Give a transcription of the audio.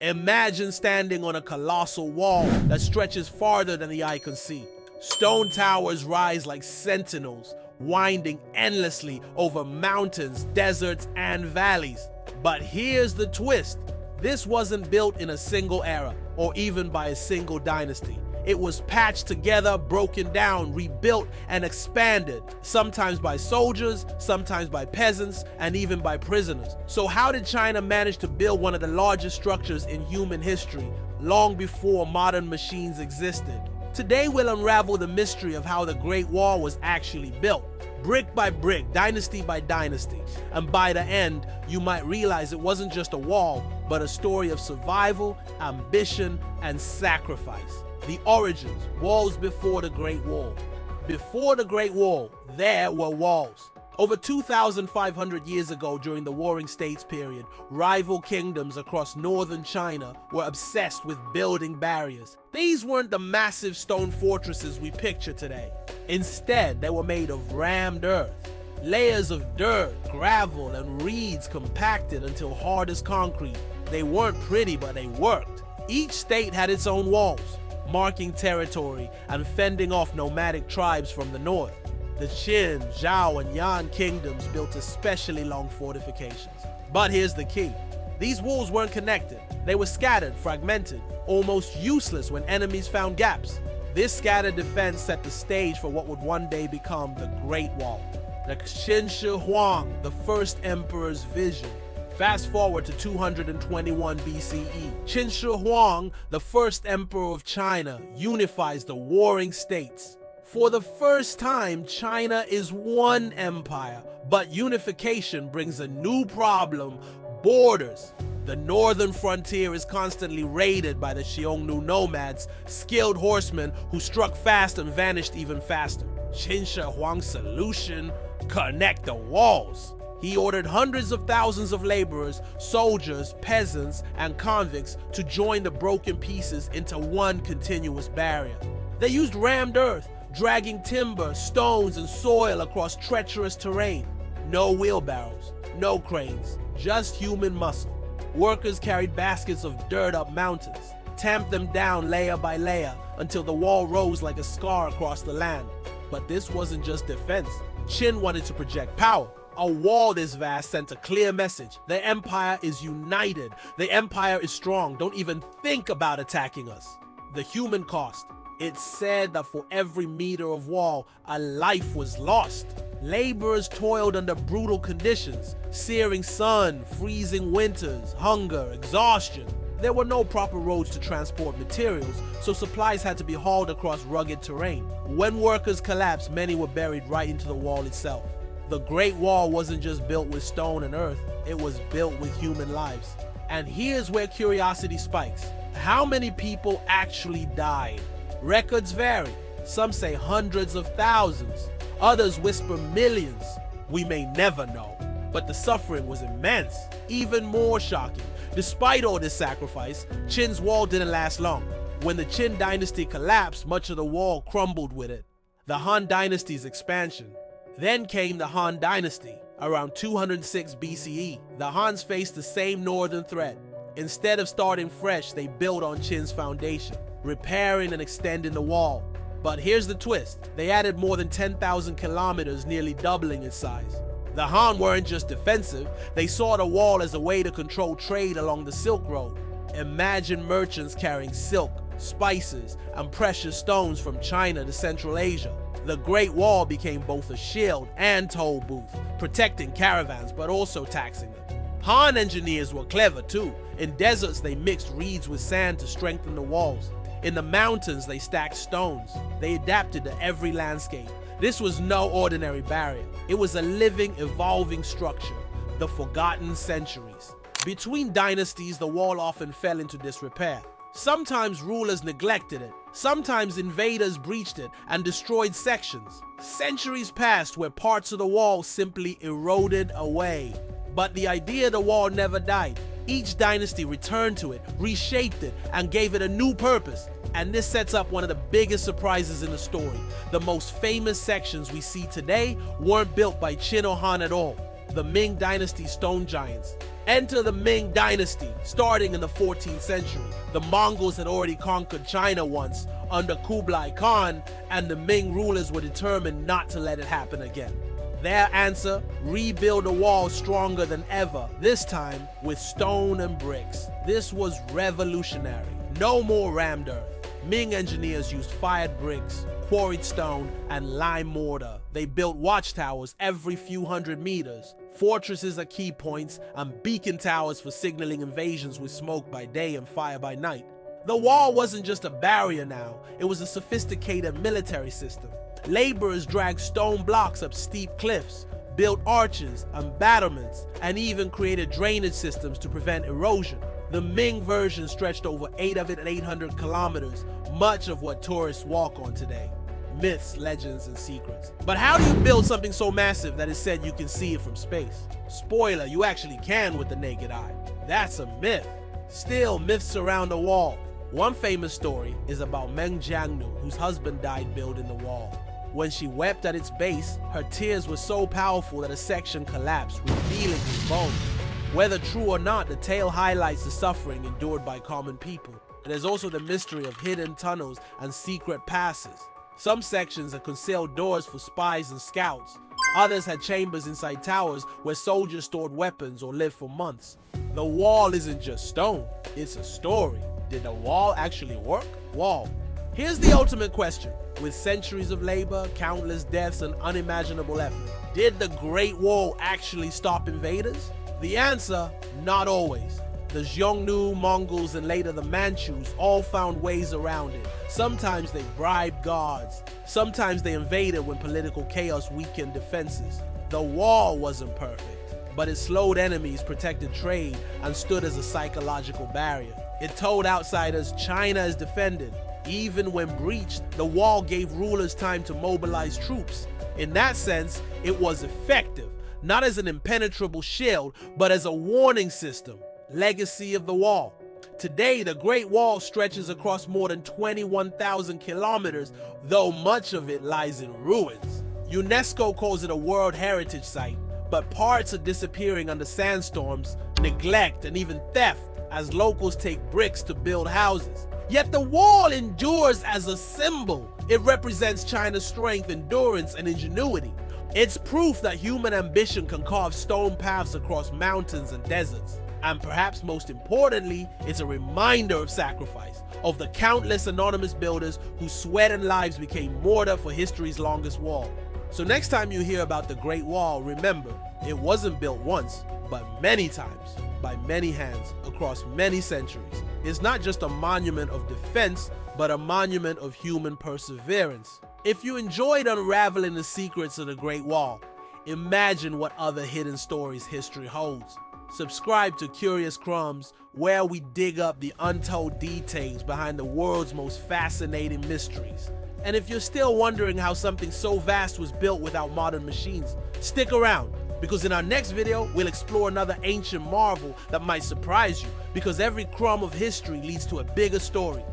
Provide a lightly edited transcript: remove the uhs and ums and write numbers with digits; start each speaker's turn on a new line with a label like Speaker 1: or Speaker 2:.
Speaker 1: Imagine standing on a colossal wall that stretches farther than the eye can see. Stone towers rise like sentinels, winding endlessly over mountains, deserts, and valleys. But here's the twist. This wasn't built in a single era, or even by a single dynasty. It was patched together, broken down, rebuilt, and expanded, sometimes by soldiers, sometimes by peasants, and even by prisoners. So how did China manage to build one of the largest structures in human history, long before modern machines existed? Today we'll unravel the mystery of how the Great Wall was actually built, brick by brick, dynasty by dynasty. And by the end, you might realize it wasn't just a wall, but a story of survival, ambition, and sacrifice. The origins, walls before the Great Wall. Before the Great Wall, there were walls. Over 2,500 years ago, during the Warring States period, rival kingdoms across northern China were obsessed with building barriers. These weren't the massive stone fortresses we picture today. Instead, they were made of rammed earth. Layers of dirt, gravel, and reeds compacted until hard as concrete. They weren't pretty, but they worked. Each state had its own walls, marking territory and fending off nomadic tribes from the north. The Qin, Zhao, and Yan kingdoms built especially long fortifications. But here's the key. These walls weren't connected. They were scattered, fragmented, almost useless when enemies found gaps. This scattered defense set the stage for what would one day become the Great Wall. The Qin Shi Huang, the first emperor's vision. Fast forward to 221 BCE. Qin Shi Huang, the first emperor of China, unifies the warring states. For the first time, China is one empire, but unification brings a new problem: borders. The northern frontier is constantly raided by the Xiongnu nomads, skilled horsemen who struck fast and vanished even faster. Qin Shi Huang's solution: connect the walls. He ordered hundreds of thousands of laborers, soldiers, peasants, and convicts to join the broken pieces into one continuous barrier. They used rammed earth, dragging timber, stones, and soil across treacherous terrain. No wheelbarrows, no cranes, just human muscle. Workers carried baskets of dirt up mountains, tamped them down layer by layer until the wall rose like a scar across the land. But this wasn't just defense. Qin wanted to project power. A wall this vast sent a clear message. The empire is united. The empire is strong. Don't even think about attacking us. The human cost. It's said that for every meter of wall, a life was lost. Laborers toiled under brutal conditions: searing sun, freezing winters, hunger, exhaustion. There were no proper roads to transport materials, so supplies had to be hauled across rugged terrain. When workers collapsed, many were buried right into the wall itself. The Great Wall wasn't just built with stone and earth, it was built with human lives. And here's where curiosity spikes. How many people actually died? Records vary. Some say hundreds of thousands. Others whisper millions. We may never know. But the suffering was immense. Even more shocking, despite all this sacrifice, Qin's wall didn't last long. When the Qin dynasty collapsed, much of the wall crumbled with it. The Han dynasty's expansion. Then came the Han Dynasty, around 206 BCE. The Hans faced the same northern threat. Instead of starting fresh, they built on Qin's foundation, repairing and extending the wall. But here's the twist. They added more than 10,000 kilometers, nearly doubling its size. The Han weren't just defensive, they saw the wall as a way to control trade along the Silk Road. Imagine merchants carrying silk, spices, and precious stones from China to Central Asia. The Great Wall became both a shield and toll booth, protecting caravans but also taxing them. Han engineers were clever too. In deserts, they mixed reeds with sand to strengthen the walls. In the mountains, they stacked stones. They adapted to every landscape. This was no ordinary barrier. It was a living, evolving structure, the forgotten centuries. Between dynasties, the wall often fell into disrepair. Sometimes rulers neglected it. Sometimes invaders breached it and destroyed sections. Centuries passed where parts of the wall simply eroded away. But the idea of the wall never died. Each dynasty returned to it, reshaped it, and gave it a new purpose. And this sets up one of the biggest surprises in the story. The most famous sections we see today weren't built by Qin or Han at all. The Ming Dynasty stone giants. Enter the Ming Dynasty, starting in the 14th century. The Mongols had already conquered China once under Kublai Khan, and the Ming rulers were determined not to let it happen again. Their answer? Rebuild a wall stronger than ever, this time with stone and bricks. This was revolutionary. No more rammed earth. Ming engineers used fired bricks, quarried stone, and lime mortar. They built watchtowers every few hundred meters, fortresses at key points, and beacon towers for signaling invasions with smoke by day and fire by night. The wall wasn't just a barrier now, it was a sophisticated military system. Laborers dragged stone blocks up steep cliffs, built arches and battlements, and even created drainage systems to prevent erosion. The Ming version stretched over 800 kilometers, much of what tourists walk on today. Myths, legends, and secrets. But how do you build something so massive that is said you can see it from space? Spoiler, you actually can with the naked eye. That's a myth. Still, myths surround the wall. One famous story is about Meng Jiangnu, whose husband died building the wall. When she wept at its base, her tears were so powerful that a section collapsed, revealing his bones. Whether true or not, the tale highlights the suffering endured by common people. There's also the mystery of hidden tunnels and secret passes. Some sections had concealed doors for spies and scouts. Others had chambers inside towers where soldiers stored weapons or lived for months. The wall isn't just stone, it's a story. Did the wall actually work? Wall. Here's the ultimate question. With centuries of labor, countless deaths, and unimaginable effort, did the Great Wall actually stop invaders? The answer, not always. The Xiongnu, Mongols, and later the Manchus all found ways around it. Sometimes they bribed guards. Sometimes they invaded when political chaos weakened defenses. The wall wasn't perfect, but it slowed enemies, protected trade, and stood as a psychological barrier. It told outsiders China is defended. Even when breached, the wall gave rulers time to mobilize troops. In that sense, it was effective, not as an impenetrable shield, but as a warning system. Legacy of the wall. Today, the Great Wall stretches across more than 21,000 kilometers, though much of it lies in ruins. UNESCO calls it a World Heritage Site, but parts are disappearing under sandstorms, neglect, and even theft as locals take bricks to build houses. Yet the wall endures as a symbol. It represents China's strength, endurance, and ingenuity. It's proof that human ambition can carve stone paths across mountains and deserts. And perhaps most importantly, it's a reminder of sacrifice, of the countless anonymous builders whose sweat and lives became mortar for history's longest wall. So next time you hear about the Great Wall, remember, it wasn't built once, but many times, by many hands, across many centuries. It's not just a monument of defense, but a monument of human perseverance. If you enjoyed unraveling the secrets of the Great Wall, imagine what other hidden stories history holds. Subscribe to Curious Crumbs, where we dig up the untold details behind the world's most fascinating mysteries. And if you're still wondering how something so vast was built without modern machines, stick around, because in our next video, we'll explore another ancient marvel that might surprise you, because every crumb of history leads to a bigger story.